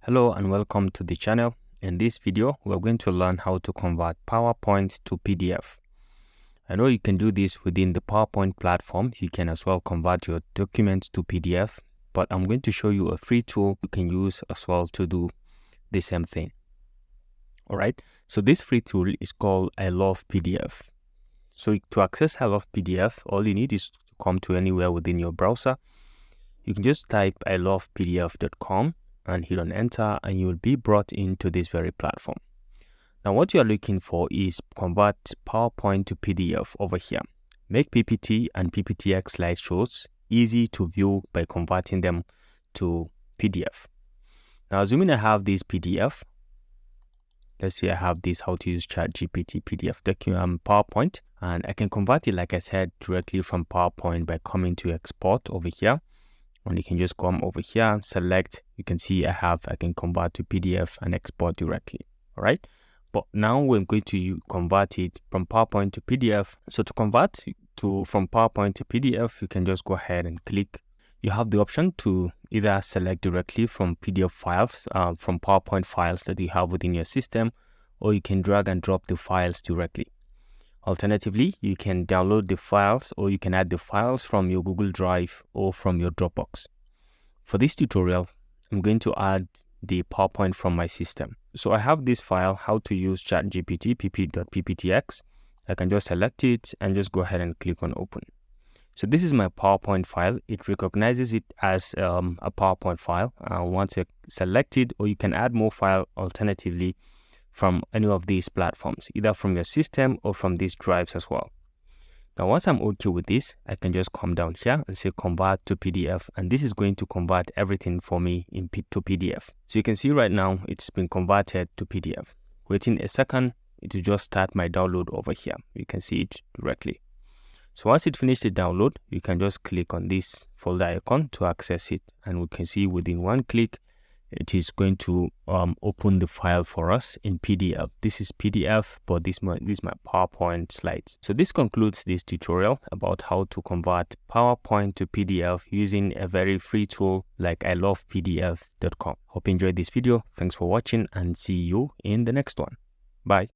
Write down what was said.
Hello and welcome to the channel. In this video, we're going to learn how to convert PowerPoint to PDF. I know you can do this within the PowerPoint platform. You can as well convert your documents to PDF, but I'm going to show you a free tool you can use as well to do the same thing. All right, so this free tool is called iLovePDF. So to access iLovePDF, all you need is to come to anywhere within your browser. You can just type iLovePDF.com and hit on enter, and you will be brought into this very platform. Now what you are looking for is convert PowerPoint to PDF over here. Make PPT and PPTX slideshows easy to view by converting them to PDF. Now assuming I have this PDF, let's say I have this how to use ChatGPT PDF document PowerPoint, and I can convert it, like I said, directly from PowerPoint by coming to export over here. And you can just come over here, select, you can see I can convert to PDF and export directly. All right. But now we're going to convert it from PowerPoint to PDF. So to convert from PowerPoint to PDF, you can just go ahead and click. You have the option to either select directly from PDF files, from PowerPoint files that you have within your system, or you can drag and drop the files directly. Alternatively, you can download the files, or you can add the files from your Google Drive or from your Dropbox. For this tutorial, I'm going to add the PowerPoint from my system. So I have this file, how to use ChatGPT pp.pptx. I can just select it and just go ahead and click on open. So this is my PowerPoint file. It recognizes it as a PowerPoint file. Once you select it, or you can add more file alternatively from any of these platforms, either from your system or from these drives as well. Now, once I'm okay with this, I can just come down here and say convert to PDF, and this is going to convert everything for me to PDF. So you can see right now it's been converted to PDF. Within a second, it will just start my download over here. You can see it directly. So once it finishes the download, you can just click on this folder icon to access it, and we can see within one click, it is going to open the file for us in PDF. This is PDF, but this is my PowerPoint slides. So this concludes this tutorial about how to convert PowerPoint to PDF using a very free tool like iLovePDF.com. Hope you enjoyed this video. Thanks for watching, and see you in the next one. Bye.